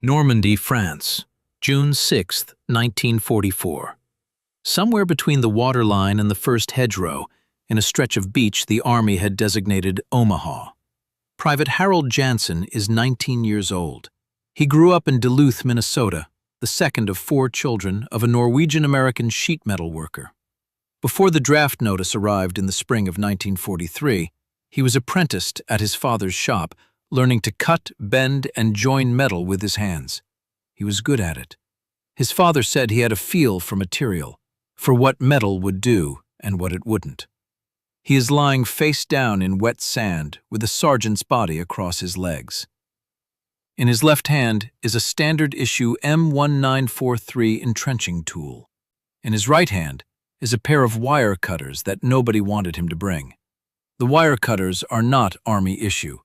Normandy, France, June 6, 1944. Somewhere between the waterline and the first hedgerow, in a stretch of beach the Army had designated Omaha. Private Harold Jansen is 19 years old. He grew up in Duluth, Minnesota, the second of 4 children of a Norwegian-American sheet metal worker. Before the draft notice arrived in the spring of 1943, he was apprenticed at his father's shop, learning to cut, bend, and join metal with his hands. He was good at it. His father said he had a feel for material, for what metal would do and what it wouldn't. He is lying face down in wet sand with a sergeant's body across his legs. In his left hand is a standard-issue M1943 entrenching tool. In his right hand is a pair of wire cutters that nobody wanted him to bring. The wire cutters are not Army issue.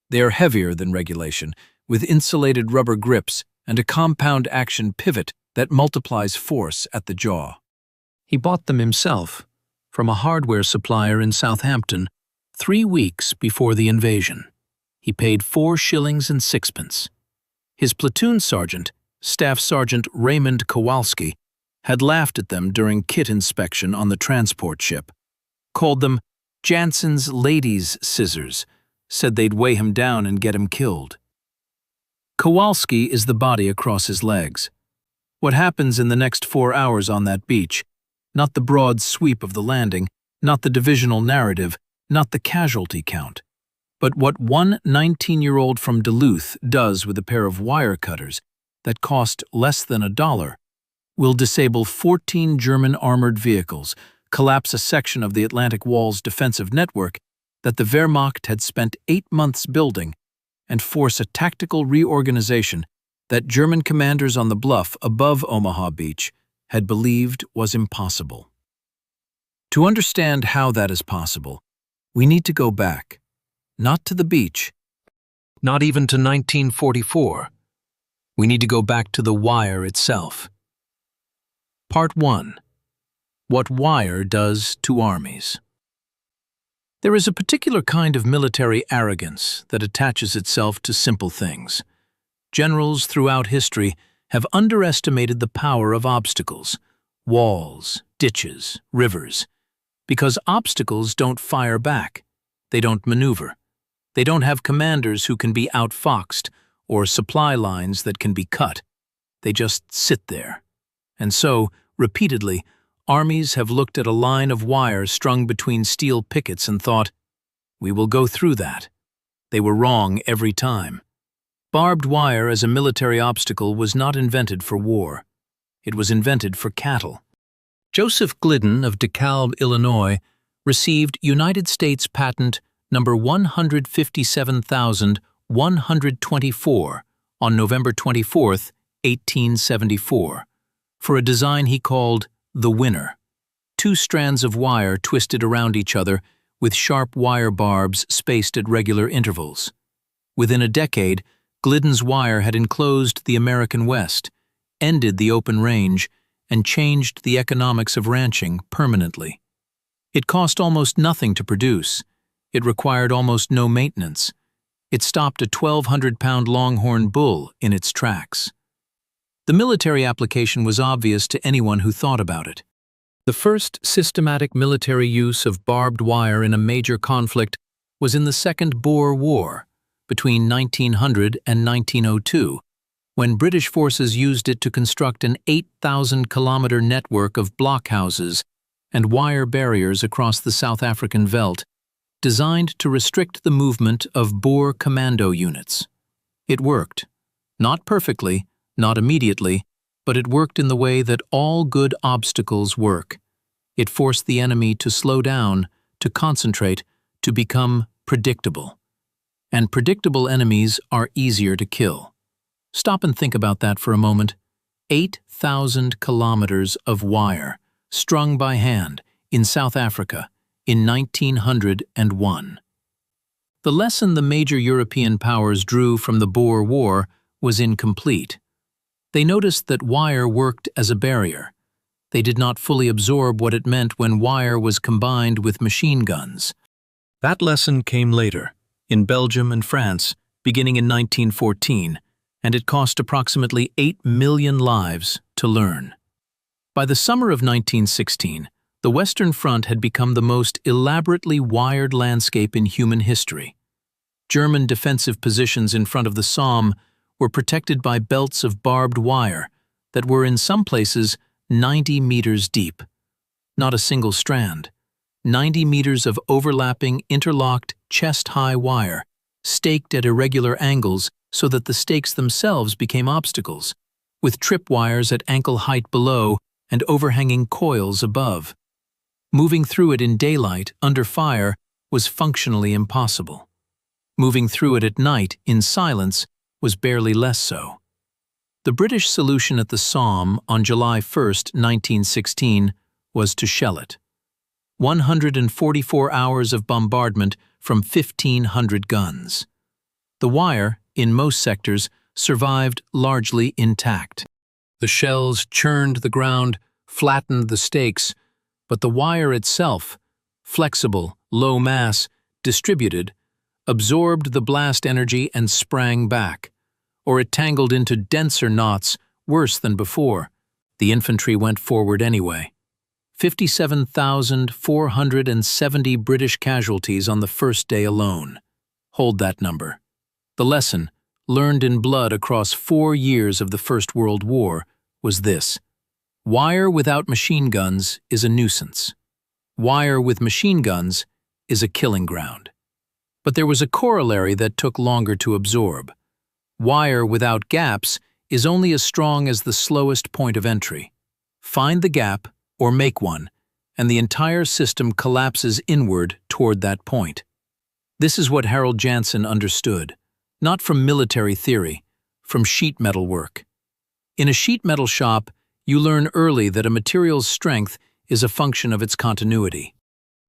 They are heavier than regulation, with insulated rubber grips and a compound-action pivot that multiplies force at the jaw. He bought them himself from a hardware supplier in Southampton 3 weeks before the invasion. He paid 4 shillings and 6pence. His platoon sergeant, Staff Sergeant Raymond Kowalski, had laughed at them during kit inspection on the transport ship, called them Jansen's ladies' scissors, said they'd weigh him down and get him killed. Kowalski is the body across his legs. What happens in the next 4 hours on that beach, not the broad sweep of the landing, not the divisional narrative, not the casualty count, but what one 19-year-old from Duluth does with a pair of wire cutters that cost less than $1, will disable 14 German armored vehicles, collapse a section of the Atlantic Wall's defensive network that the Wehrmacht had spent 8 months building, and force a tactical reorganization that German commanders on the bluff above Omaha Beach had believed was impossible. To understand how that is possible, we need to go back, not to the beach, not even to 1944. We need to go back to the wire itself. Part 1. What wire does to armies. There is a particular kind of military arrogance that attaches itself to simple things. Generals throughout history have underestimated the power of obstacles, walls, ditches, rivers, because obstacles don't fire back, they don't maneuver, they don't have commanders who can be outfoxed or supply lines that can be cut. They just sit there. And so, repeatedly, armies have looked at a line of wire strung between steel pickets and thought, "We will go through that." They were wrong every time. Barbed wire as a military obstacle was not invented for war. It was invented for cattle. Joseph Glidden of DeKalb, Illinois, received United States Patent number 157,124 on November 24, 1874, for a design he called the Winner. 2 strands of wire twisted around each other with sharp wire barbs spaced at regular intervals. Within a decade, Glidden's wire had enclosed the American West, ended the open range, and changed the economics of ranching permanently. It cost almost nothing to produce. It required almost no maintenance. It stopped a 1,200-pound longhorn bull in its tracks. The military application was obvious to anyone who thought about it. The first systematic military use of barbed wire in a major conflict was in the Second Boer War, between 1900 and 1902, when British forces used it to construct an 8,000-kilometer network of blockhouses and wire barriers across the South African veldt, designed to restrict the movement of Boer commando units. It worked. Not perfectly, not immediately, but it worked in the way that all good obstacles work. It forced the enemy to slow down, to concentrate, to become predictable. And predictable enemies are easier to kill. Stop and think about that for a moment. 8,000 kilometers of wire, strung by hand, in South Africa, in 1901. The lesson the major European powers drew from the Boer War was incomplete. They noticed that wire worked as a barrier. They did not fully absorb what it meant when wire was combined with machine guns. That lesson came later, in Belgium and France, beginning in 1914, and it cost approximately 8 million lives to learn. By the summer of 1916, the Western Front had become the most elaborately wired landscape in human history. German defensive positions in front of the Somme were protected by belts of barbed wire that were in some places 90 meters deep. Not a single strand. 90 meters of overlapping, interlocked, chest-high wire, staked at irregular angles so that the stakes themselves became obstacles, with tripwires at ankle height below and overhanging coils above. Moving through it in daylight, under fire, was functionally impossible. Moving through it at night, in silence, was barely less so. The British solution at the Somme on July 1, 1916, was to shell it. 144 hours of bombardment from 1,500 guns. The wire, in most sectors, survived largely intact. The shells churned the ground, flattened the stakes, but the wire itself, flexible, low mass, distributed, absorbed the blast energy and sprang back, or it tangled into denser knots, worse than before. The infantry went forward anyway. 57,470 British casualties on the first day alone. Hold that number. The lesson, learned in blood across 4 years of the First World War, was this: wire without machine guns is a nuisance. Wire with machine guns is a killing ground. But there was a corollary that took longer to absorb. Wire without gaps is only as strong as the slowest point of entry. Find the gap, or make one, and the entire system collapses inward toward that point. This is what Harold Janssen understood, not from military theory, from sheet metal work. In a sheet metal shop, you learn early that a material's strength is a function of its continuity.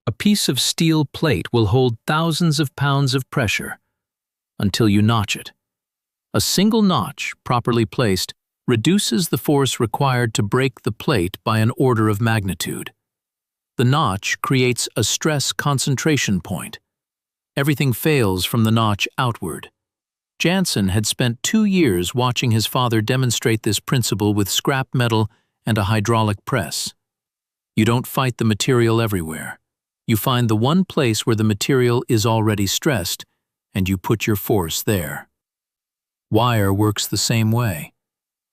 A piece of steel plate will hold thousands of pounds of pressure until you notch it. A single notch, properly placed, reduces the force required to break the plate by an order of magnitude. The notch creates a stress concentration point. Everything fails from the notch outward. Janssen had spent 2 years watching his father demonstrate this principle with scrap metal and a hydraulic press. You don't fight the material everywhere. You find the one place where the material is already stressed, and you put your force there. Wire works the same way.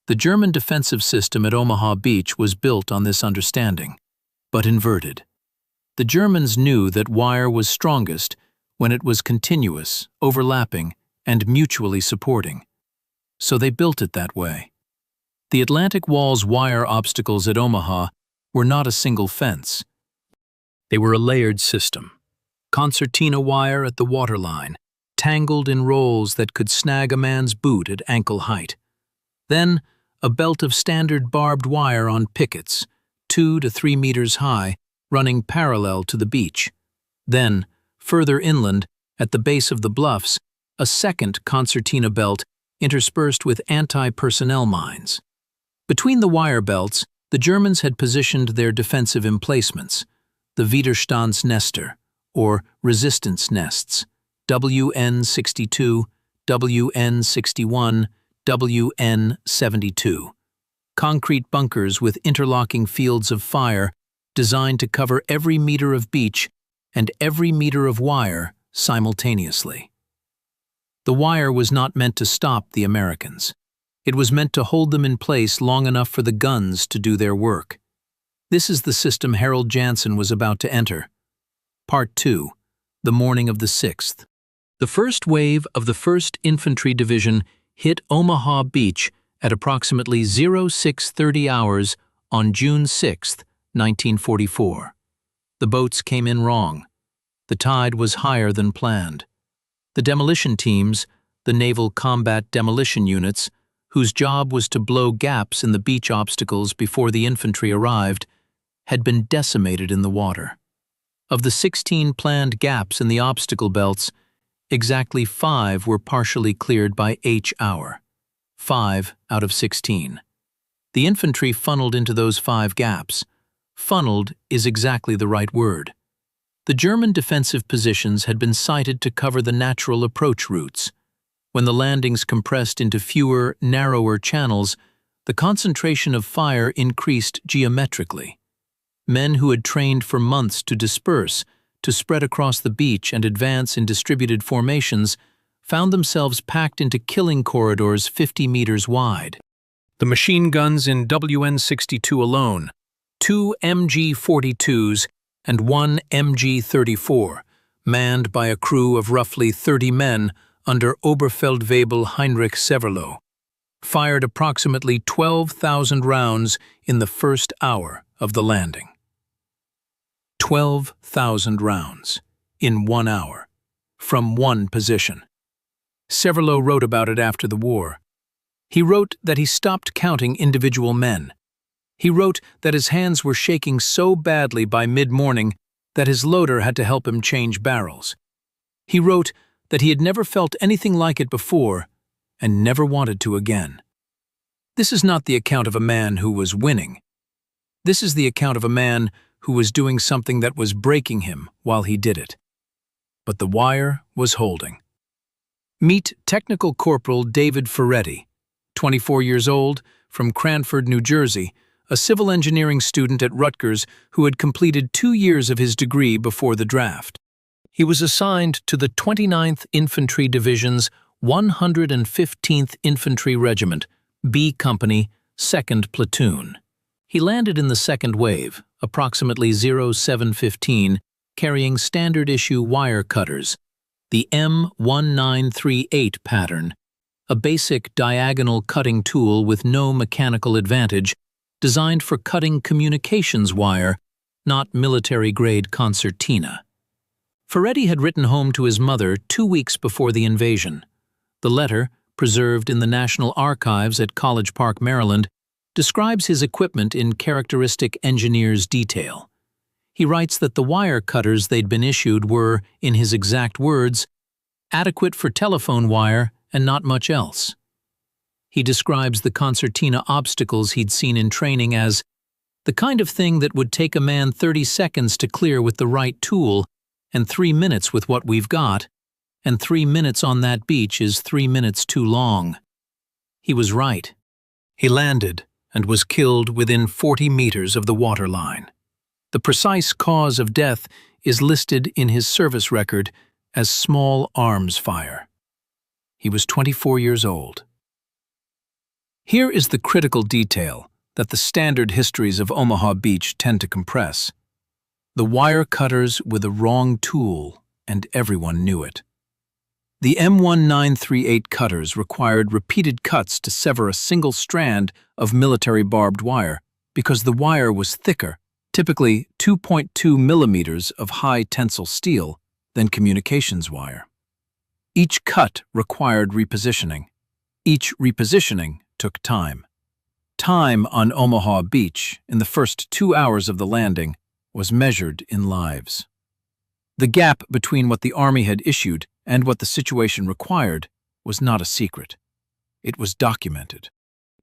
The German defensive system at Omaha Beach was built on this understanding, but inverted. The Germans knew that wire was strongest when it was continuous, overlapping, and mutually supporting. So they built it that way. The Atlantic Wall's wire obstacles at Omaha were not a single fence. They were a layered system. Concertina wire at the waterline, tangled in rolls that could snag a man's boot at ankle height. Then, a belt of standard barbed wire on pickets, 2 to 3 meters high, running parallel to the beach. Then, further inland, at the base of the bluffs, a second concertina belt interspersed with anti-personnel mines. Between the wire belts, the Germans had positioned their defensive emplacements, the Widerstandsnester, or resistance nests, WN62, WN61, WN72. Concrete bunkers with interlocking fields of fire designed to cover every meter of beach and every meter of wire simultaneously. The wire was not meant to stop the Americans. It was meant to hold them in place long enough for the guns to do their work. This is the system Harold Janssen was about to enter. Part 2. The morning of the 6th. The first wave of the 1st Infantry Division hit Omaha Beach at approximately 0630 hours on June 6, 1944. The boats came in wrong. The tide was higher than planned. The demolition teams, the Naval Combat Demolition Units, whose job was to blow gaps in the beach obstacles before the infantry arrived, had been decimated in the water. Of the 16 planned gaps in the obstacle belts, exactly 5 were partially cleared by H hour. 5 out of 16. The infantry funneled into those 5 gaps. Funneled is exactly the right word. The German defensive positions had been sited to cover the natural approach routes. When the landings compressed into fewer, narrower channels, the concentration of fire increased geometrically. Men who had trained for months to disperse, to spread across the beach and advance in distributed formations, found themselves packed into killing corridors 50 meters wide. The machine guns in WN-62 alone, 2 MG-42s and 1 MG-34, manned by a crew of roughly 30 men under Oberfeldwebel Heinrich Severloh, fired approximately 12,000 rounds in the first hour of the landing. 12,000 rounds in 1 hour, from one position. Severloh wrote about it after the war. He wrote that he stopped counting individual men. He wrote that his hands were shaking so badly by mid-morning that his loader had to help him change barrels. He wrote that he had never felt anything like it before and never wanted to again. This is not the account of a man who was winning. This is the account of a man who was doing something that was breaking him while he did it. But the wire was holding. Meet Technical Corporal David Ferretti, 24 years old, from Cranford, New Jersey, a civil engineering student at Rutgers who had completed 2 years of his degree before the draft. He was assigned to the 29th Infantry Division's 115th Infantry Regiment, B Company, 2nd Platoon. He landed in the second wave, approximately 0715, carrying standard-issue wire cutters, the M1938 pattern, a basic diagonal cutting tool with no mechanical advantage, designed for cutting communications wire, not military-grade concertina. Ferretti had written home to his mother 2 weeks before the invasion. The letter, preserved in the National Archives at College Park, Maryland, describes his equipment in characteristic engineer's detail. He writes that the wire cutters they'd been issued were, in his exact words, adequate for telephone wire and not much else. He describes the concertina obstacles he'd seen in training as the kind of thing that would take a man 30 seconds to clear with the right tool and 3 minutes with what we've got, and 3 minutes on that beach is 3 minutes too long. He was right. He landed and was killed within 40 meters of the waterline. The precise cause of death is listed in his service record as small arms fire. He was 24 years old. Here is the critical detail that the standard histories of Omaha Beach tend to compress. The wire cutters were the wrong tool, and everyone knew it. The M1938 cutters required repeated cuts to sever a single strand of military barbed wire because the wire was thicker, typically 2.2 millimeters of high tensile steel, than communications wire. Each cut required repositioning. Each repositioning took time. Time on Omaha Beach in the first 2 hours of the landing was measured in lives. The gap between what the Army had issued and what the situation required was not a secret. It was documented.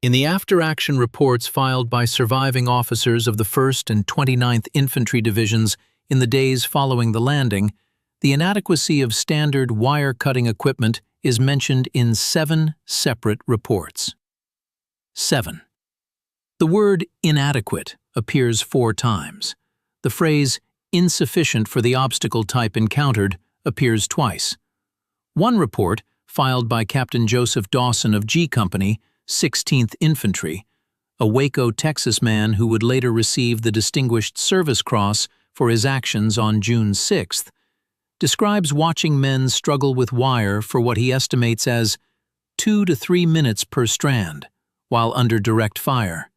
In the after-action reports filed by surviving officers of the 1st and 29th Infantry Divisions in the days following the landing, the inadequacy of standard wire-cutting equipment is mentioned in 7 separate reports. 7. The word inadequate appears 4 times. The phrase insufficient for the obstacle type encountered appears twice. One report, filed by Captain Joseph Dawson of G Company, 16th Infantry, a Waco, Texas man who would later receive the Distinguished Service Cross for his actions on June 6th, describes watching men struggle with wire for what he estimates as 2 to 3 minutes per strand, while under direct fire.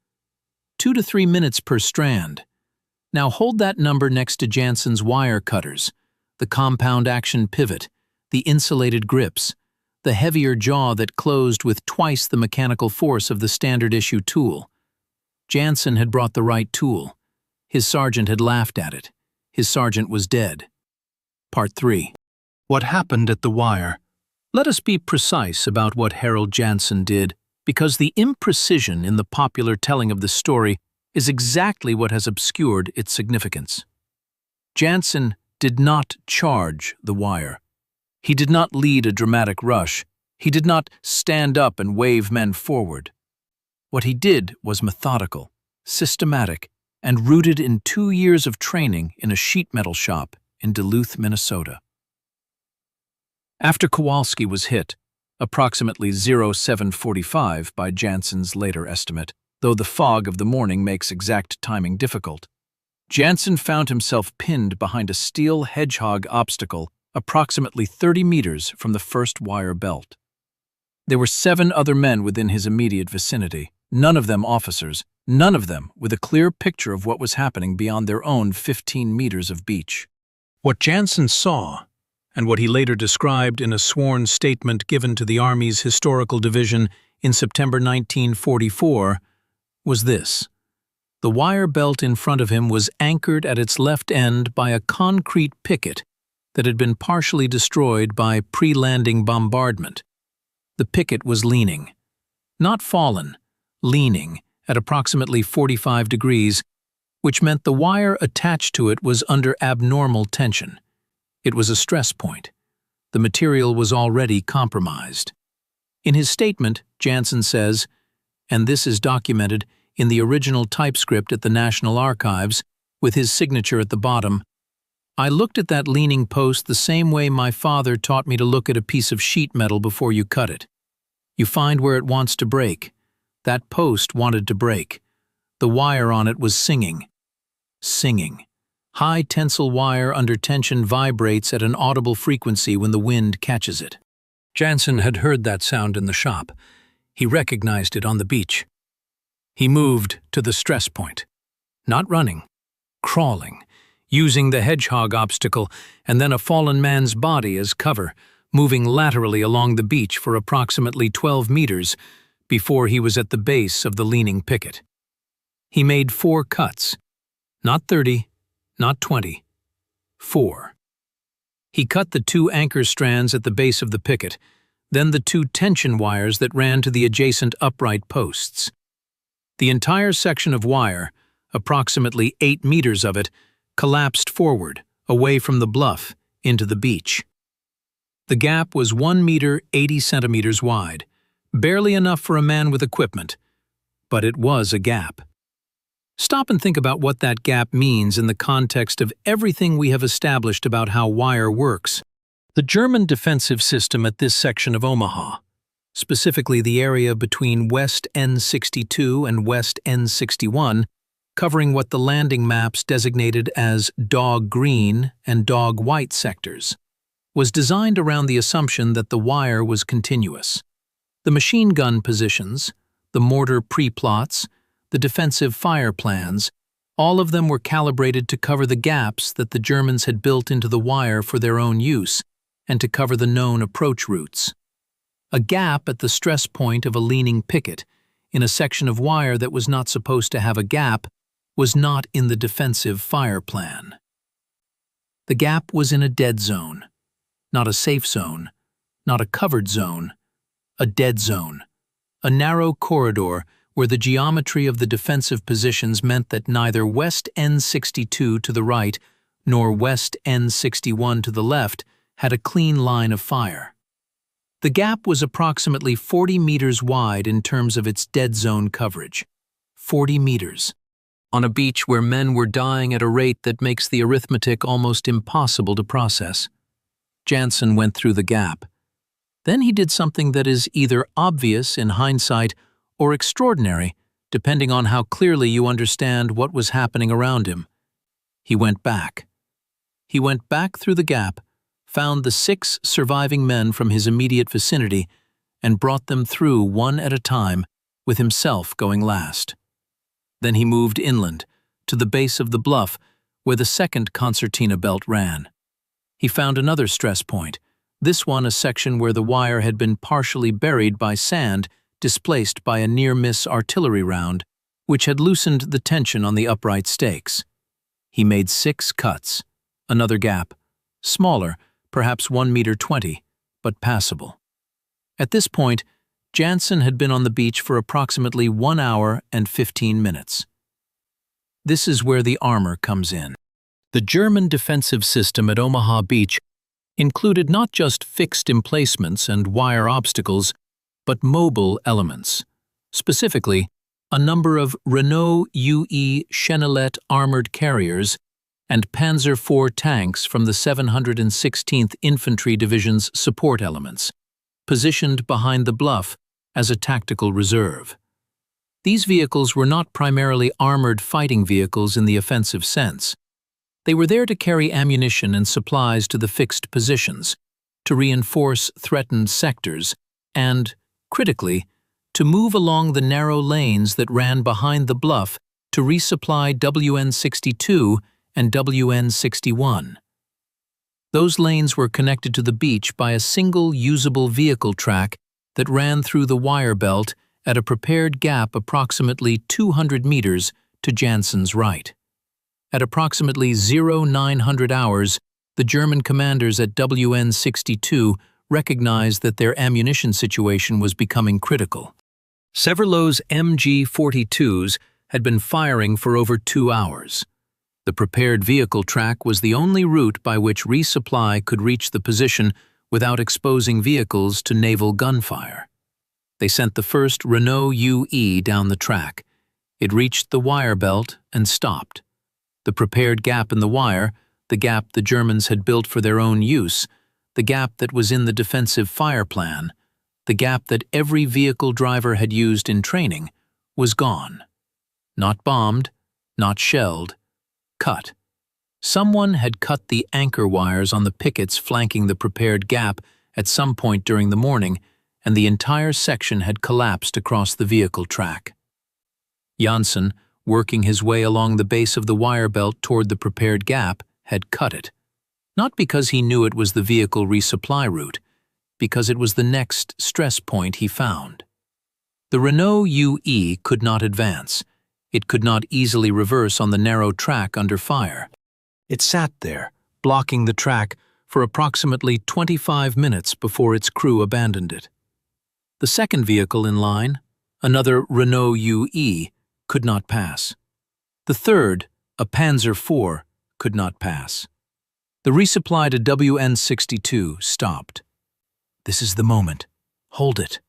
2 to 3 minutes per strand. Now hold that number next to Jansen's wire cutters, the compound action pivot, the insulated grips, the heavier jaw that closed with twice the mechanical force of the standard issue tool. Jansen had brought the right tool. His sergeant had laughed at it. His sergeant was dead. Part 3. What happened at the wire? Let us be precise about what Harold Jansen did, because the imprecision in the popular telling of the story is exactly what has obscured its significance. Jansen did not charge the wire. He did not lead a dramatic rush. He did not stand up and wave men forward. What he did was methodical, systematic, and rooted in 2 years of training in a sheet metal shop in Duluth, Minnesota. After Kowalski was hit, approximately 07:45 by Jansen's later estimate, though the fog of the morning makes exact timing difficult, Jansen found himself pinned behind a steel hedgehog obstacle approximately 30 meters from the first wire belt. There were 7 other men within his immediate vicinity, none of them officers, none of them with a clear picture of what was happening beyond their own 15 meters of beach. What Jansen saw, and what he later described in a sworn statement given to the Army's Historical Division in September 1944, was this. The wire belt in front of him was anchored at its left end by a concrete picket that had been partially destroyed by pre-landing bombardment. The picket was leaning. Not fallen, leaning at approximately 45 degrees, which meant the wire attached to it was under abnormal tension. It was a stress point. The material was already compromised. In his statement, Jansen says, and this is documented in the original typescript at the National Archives, with his signature at the bottom, I looked at that leaning post the same way my father taught me to look at a piece of sheet metal before you cut it. You find where it wants to break. That post wanted to break. The wire on it was singing. Singing. High tensile wire under tension vibrates at an audible frequency when the wind catches it. Jansen had heard that sound in the shop. He recognized it on the beach. He moved to the stress point. Not running, crawling, using the hedgehog obstacle and then a fallen man's body as cover, moving laterally along the beach for approximately 12 meters before he was at the base of the leaning picket. He made 4 cuts, not 30, not 20, 4. He cut the 2 anchor strands at the base of the picket, then the 2 tension wires that ran to the adjacent upright posts. The entire section of wire, approximately 8 meters of it, collapsed forward, away from the bluff, into the beach. The gap was 1 meter 80 centimeters wide, barely enough for a man with equipment, but it was a gap. Stop and think about what that gap means in the context of everything we have established about how wire works. The German defensive system at this section of Omaha, specifically the area between West N62 and West N61, covering what the landing maps designated as dog green and dog white sectors, was designed around the assumption that the wire was continuous. The machine gun positions, the mortar pre-plots, the defensive fire plans, all of them were calibrated to cover the gaps that the Germans had built into the wire for their own use and to cover the known approach routes. A gap at the stress point of a leaning picket in a section of wire that was not supposed to have a gap was not in the defensive fire plan. The gap was in a dead zone, not a safe zone, not a covered zone, a dead zone, a narrow corridor where the geometry of the defensive positions meant that neither West N62 to the right nor West N61 to the left had a clean line of fire. The gap was approximately 40 meters wide in terms of its dead zone coverage. 40 meters. On a beach where men were dying at a rate that makes the arithmetic almost impossible to process. Jansen went through the gap. Then he did something that is either obvious in hindsight or extraordinary, depending on how clearly you understand what was happening around him. He went back. He went back through the gap, found the 6 surviving men from his immediate vicinity, and brought them through one at a time, with himself going last. Then he moved inland, to the base of the bluff, where the second concertina belt ran. He found another stress point, this one a section where the wire had been partially buried by sand displaced by a near-miss artillery round, which had loosened the tension on the upright stakes. He made 6 cuts, another gap, smaller, perhaps 1 meter 20, but passable. At this point, Jansen had been on the beach for approximately 1 hour and 15 minutes. This is where the armor comes in. The German defensive system at Omaha Beach included not just fixed emplacements and wire obstacles, but mobile elements. Specifically, a number of Renault UE Chenelet armored carriers and Panzer IV tanks from the 716th Infantry Division's support elements, positioned behind the bluff as a tactical reserve. These vehicles were not primarily armored fighting vehicles in the offensive sense. They were there to carry ammunition and supplies to the fixed positions, to reinforce threatened sectors, and, critically, to move along the narrow lanes that ran behind the bluff to resupply WN-62 and WN-61. Those lanes were connected to the beach by a single usable vehicle track that ran through the wire belt at a prepared gap approximately 200 meters to Jansen's right. At approximately 0900 hours, the German commanders at WN-62 recognized that their ammunition situation was becoming critical. Severlow's MG-42s had been firing for over 2 hours. The prepared vehicle track was the only route by which resupply could reach the position without exposing vehicles to naval gunfire. They sent the first Renault UE down the track. It reached the wire belt and stopped. The prepared gap in the wire, the gap the Germans had built for their own use, the gap that was in the defensive fire plan, the gap that every vehicle driver had used in training, was gone. Not bombed, not shelled, cut. Someone had cut the anchor wires on the pickets flanking the prepared gap at some point during the morning, and the entire section had collapsed across the vehicle track. Jansen, working his way along the base of the wire belt toward the prepared gap, had cut it. Not because he knew it was the vehicle resupply route, because it was the next stress point he found. The Renault UE could not advance. It could not easily reverse on the narrow track under fire. It sat there, blocking the track, for approximately 25 minutes before its crew abandoned it. The second vehicle in line, another Renault UE, could not pass. The third, a Panzer IV, could not pass. The resupply to WN-62 stopped. This is the moment. Hold it.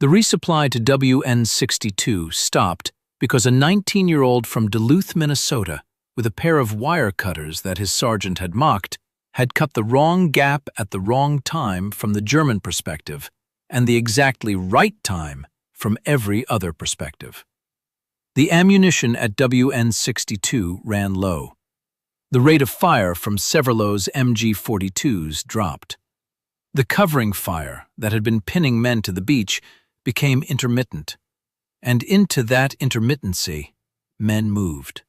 The resupply to WN-62 stopped because a 19-year-old from Duluth, Minnesota, with a pair of wire cutters that his sergeant had mocked, had cut the wrong gap at the wrong time from the German perspective, and the exactly right time from every other perspective. The ammunition at WN-62 ran low. The rate of fire from Severlow's MG-42s dropped. The covering fire that had been pinning men to the beach became intermittent, and into that intermittency, men moved.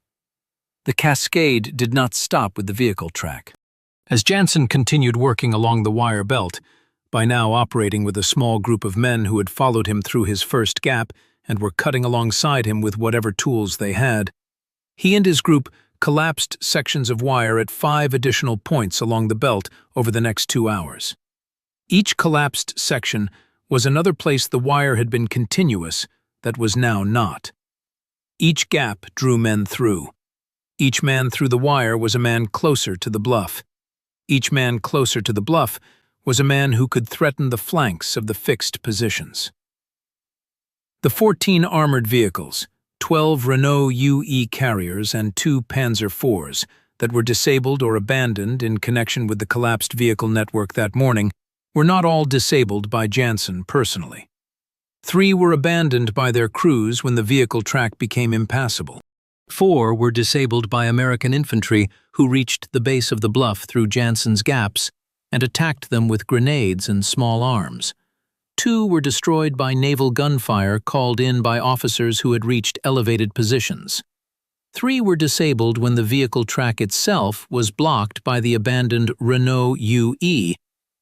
The cascade did not stop with the vehicle track. As Jansen continued working along the wire belt, by now operating with a small group of men who had followed him through his first gap and were cutting alongside him with whatever tools they had, he and his group collapsed sections of wire at 5 additional points along the belt over the next 2 hours. Each collapsed section was another place the wire had been continuous that was now not. Each gap drew men through. Each man through the wire was a man closer to the bluff. Each man closer to the bluff was a man who could threaten the flanks of the fixed positions. The 14 armored vehicles, 12 Renault UE carriers and 2 Panzer IVs that were disabled or abandoned in connection with the collapsed vehicle network that morning were not all disabled by Jansen personally. 3 were abandoned by their crews when the vehicle track became impassable. 4 were disabled by American infantry who reached the base of the bluff through Jansen's gaps and attacked them with grenades and small arms. 2 were destroyed by naval gunfire called in by officers who had reached elevated positions. 3 were disabled when the vehicle track itself was blocked by the abandoned Renault UE,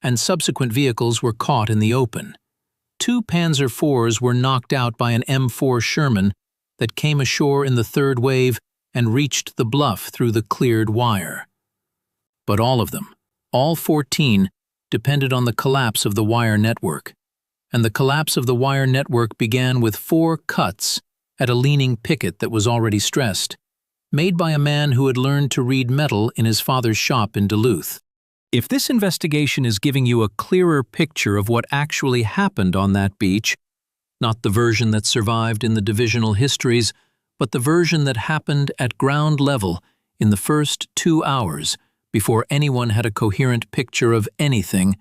and subsequent vehicles were caught in the open. 2 Panzer IVs were knocked out by an M4 Sherman that came ashore in the third wave and reached the bluff through the cleared wire. But all of them, all 14, depended on the collapse of the wire network, and the collapse of the wire network began with 4 cuts at a leaning picket that was already stressed, made by a man who had learned to read metal in his father's shop in Duluth. If this investigation is giving you a clearer picture of what actually happened on that beach, not the version that survived in the divisional histories, but the version that happened at ground level in the first 2 hours before anyone had a coherent picture of anything,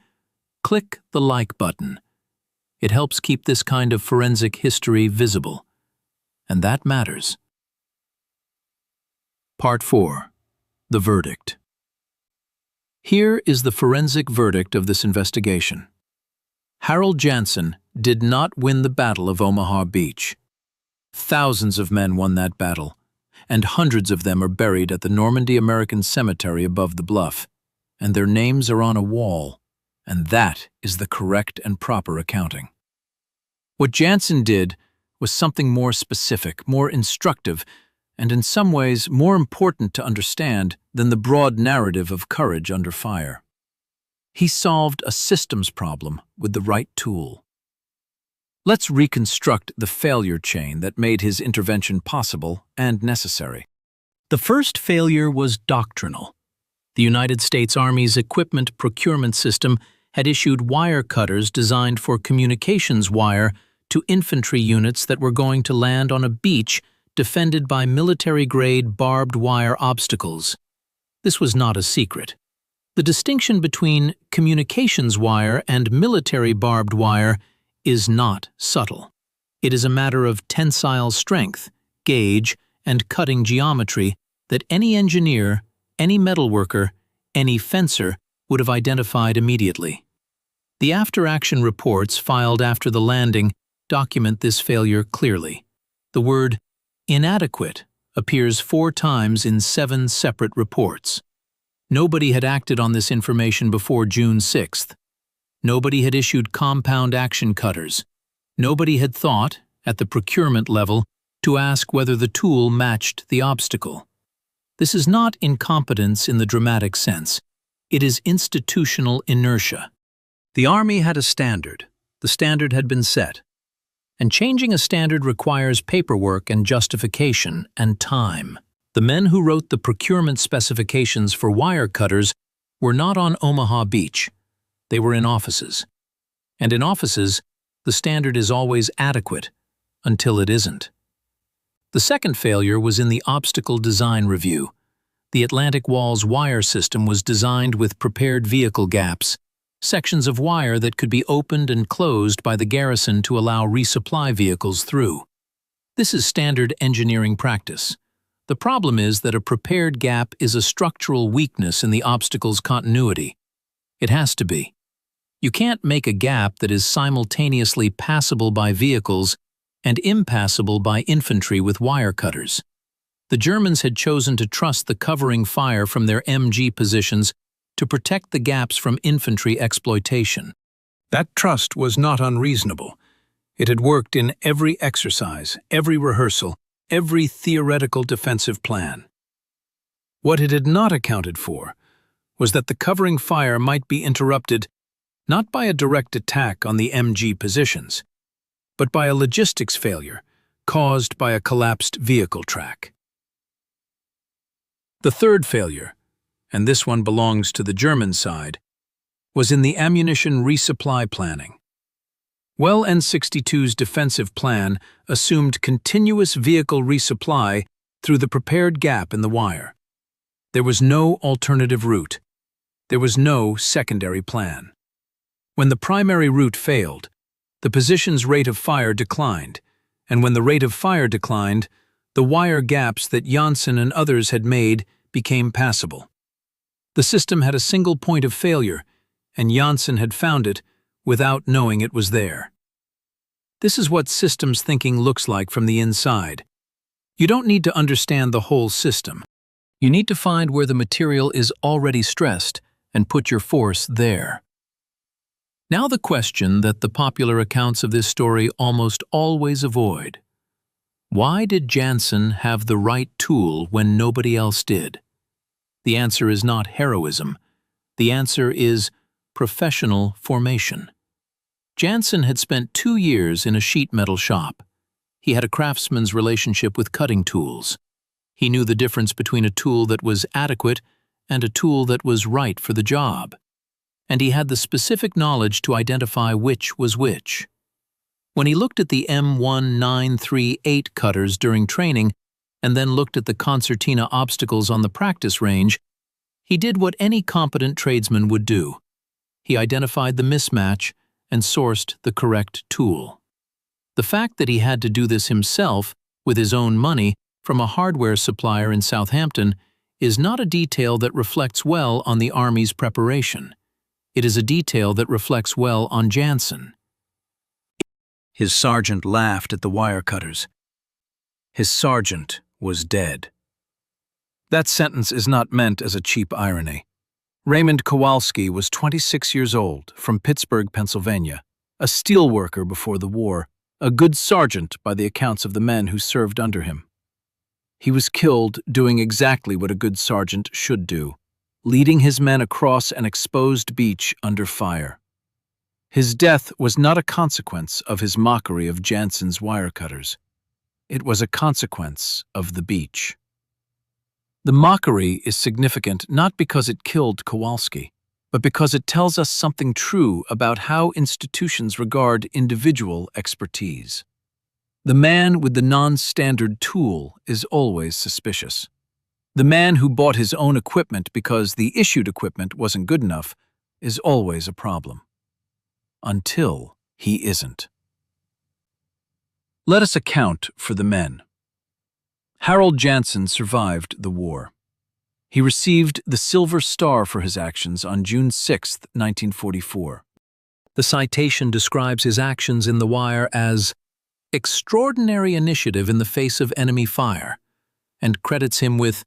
click the like button. It helps keep this kind of forensic history visible. And that matters. Part 4. The Verdict. Here is the forensic verdict of this investigation. Harold Jansen did not win the Battle of Omaha Beach. Thousands of men won that battle, and hundreds of them are buried at the Normandy American Cemetery above the bluff, and their names are on a wall, and that is the correct and proper accounting. What Jansen did was something more specific, more instructive, and in some ways more important to understand than the broad narrative of courage under fire. He solved a systems problem with the right tool. Let's reconstruct the failure chain that made his intervention possible and necessary. The first failure was doctrinal. The United States Army's equipment procurement system had issued wire cutters designed for communications wire to infantry units that were going to land on a beach defended by military-grade barbed wire obstacles. This was not a secret. The distinction between communications wire and military barbed wire is not subtle. It is a matter of tensile strength, gauge, and cutting geometry that any engineer, any metalworker, any fencer would have identified immediately. The after-action reports filed after the landing document this failure clearly. The word inadequate appears 4 times in 7 separate reports. Nobody had acted on this information before June 6th. Nobody had issued compound action cutters. Nobody had thought, at the procurement level, to ask whether the tool matched the obstacle. This is not incompetence in the dramatic sense. It is institutional inertia. The Army had a standard. The standard had been set. And changing a standard requires paperwork and justification and time. The men who wrote the procurement specifications for wire cutters were not on Omaha Beach. They were in offices. And in offices, the standard is always adequate until it isn't. The second failure was in the obstacle design review. The Atlantic Wall's wire system was designed with prepared vehicle gaps, sections of wire that could be opened and closed by the garrison to allow resupply vehicles through. This is standard engineering practice. The problem is that a prepared gap is a structural weakness in the obstacle's continuity. It has to be. You can't make a gap that is simultaneously passable by vehicles and impassable by infantry with wire cutters. The Germans had chosen to trust the covering fire from their MG positions to protect the gaps from infantry exploitation. That trust was not unreasonable. It had worked in every exercise, every rehearsal, every theoretical defensive plan. What it had not accounted for was that the covering fire might be interrupted not by a direct attack on the MG positions, but by a logistics failure caused by a collapsed vehicle track. The third failure, and this one belongs to the German side, was in the ammunition resupply planning. Well N-62's defensive plan assumed continuous vehicle resupply through the prepared gap in the wire. There was no alternative route. There was no secondary plan. When the primary route failed, the position's rate of fire declined, and when the rate of fire declined, the wire gaps that Janssen and others had made became passable. The system had a single point of failure, and Janssen had found it without knowing it was there. This is what systems thinking looks like from the inside. You don't need to understand the whole system. You need to find where the material is already stressed and put your force there. Now the question that the popular accounts of this story almost always avoid. Why did Janssen have the right tool when nobody else did? The answer is not heroism. The answer is professional formation. Janssen had spent 2 years in a sheet metal shop. He had a craftsman's relationship with cutting tools. He knew the difference between a tool that was adequate and a tool that was right for the job. And he had the specific knowledge to identify which was which. When he looked at the M1938 cutters during training and then looked at the concertina obstacles on the practice range, he did what any competent tradesman would do. He identified the mismatch and sourced the correct tool. The fact that he had to do this himself with his own money from a hardware supplier in Southampton is not a detail that reflects well on the Army's preparation. It is a detail that reflects well on Jansen. His sergeant laughed at the wire cutters. His sergeant was dead. That sentence is not meant as a cheap irony. Raymond Kowalski was 26 years old, from Pittsburgh, Pennsylvania, a steel worker before the war, a good sergeant by the accounts of the men who served under him. He was killed doing exactly what a good sergeant should do, leading his men across an exposed beach under fire. His death was not a consequence of his mockery of Jansen's wire cutters. It was a consequence of the beach. The mockery is significant not because it killed Kowalski, but because it tells us something true about how institutions regard individual expertise. The man with the non-standard tool is always suspicious. The man who bought his own equipment because the issued equipment wasn't good enough is always a problem. Until he isn't. Let us account for the men. Harold Jansen survived the war. He received the Silver Star for his actions on June 6, 1944. The citation describes his actions in the wire as extraordinary initiative in the face of enemy fire, and credits him with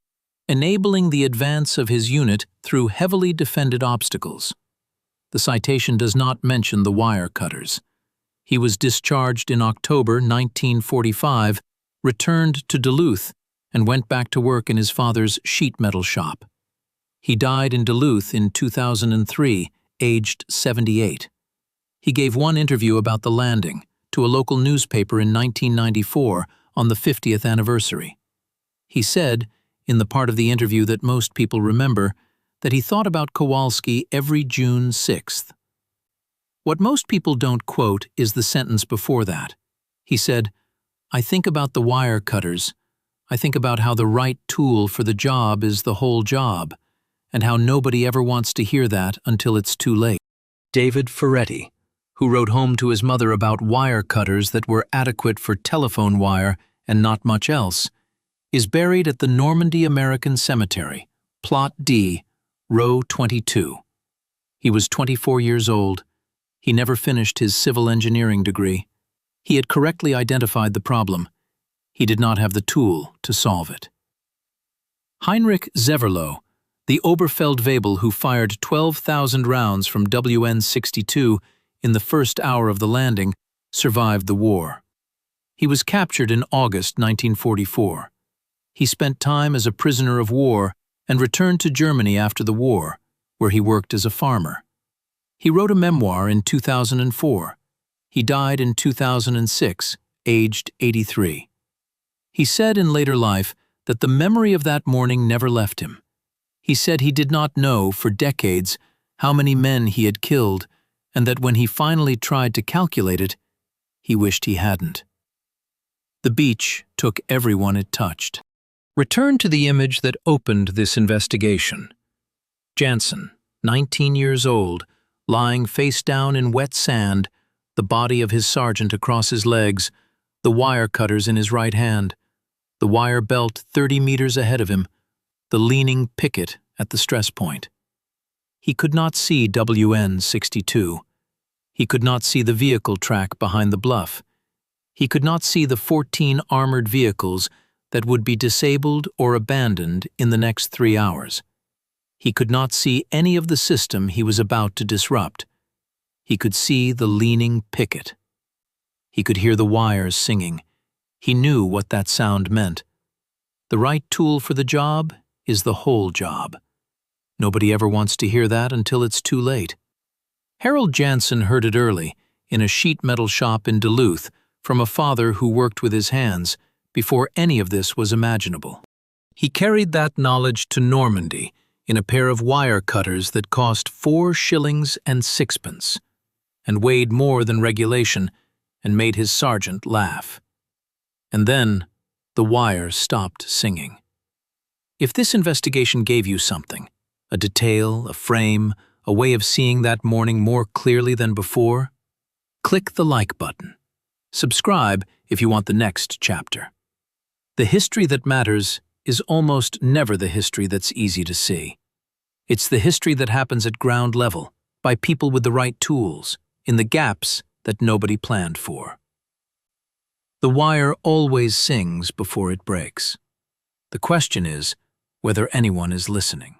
enabling the advance of his unit through heavily defended obstacles. The citation does not mention the wire cutters. He was discharged in October 1945, returned to Duluth, and went back to work in his father's sheet metal shop. He died in Duluth in 2003, aged 78. He gave one interview about the landing to a local newspaper in 1994 on the 50th anniversary. He said, in the part of the interview that most people remember, that he thought about Kowalski every June 6th. What most people don't quote is the sentence before that. He said, "I think about the wire cutters. I think about how the right tool for the job is the whole job, and how nobody ever wants to hear that until it's too late." David Ferretti, who wrote home to his mother about wire cutters that were adequate for telephone wire and not much else, is buried at the Normandy American Cemetery, Plot D, Row 22. He was 24 years old. He never finished his civil engineering degree. He had correctly identified the problem. He did not have the tool to solve it. Heinrich Zeverloh, the Oberfeldwebel who fired 12,000 rounds from WN-62 in the first hour of the landing, survived the war. He was captured in August 1944. He spent time as a prisoner of war and returned to Germany after the war, where he worked as a farmer. He wrote a memoir in 2004. He died in 2006, aged 83. He said in later life that the memory of that morning never left him. He said he did not know for decades how many men he had killed, and that when he finally tried to calculate it, he wished he hadn't. The beach took everyone it touched. Return to the image that opened this investigation. Jansen, 19 years old, lying face down in wet sand, the body of his sergeant across his legs, the wire cutters in his right hand, the wire belt 30 meters ahead of him, the leaning picket at the stress point. He could not see WN-62. He could not see the vehicle track behind the bluff. He could not see the 14 armored vehicles that would be disabled or abandoned in the next 3 hours. He could not see any of the system he was about to disrupt. He could see the leaning picket. He could hear the wires singing. He knew what that sound meant. The right tool for the job is the whole job. Nobody ever wants to hear that until it's too late. Harold Jansen heard it early, in a sheet metal shop in Duluth, from a father who worked with his hands, before any of this was imaginable. He carried that knowledge to Normandy, in a pair of wire cutters that cost 4 shillings and sixpence, and weighed more than regulation and made his sergeant laugh. And then the wire stopped singing. If this investigation gave you something, a detail, a frame, a way of seeing that morning more clearly than before, click the like button. Subscribe if you want the next chapter. The history that matters is almost never the history that's easy to see. It's the history that happens at ground level, by people with the right tools, in the gaps that nobody planned for. The wire always sings before it breaks. The question is whether anyone is listening.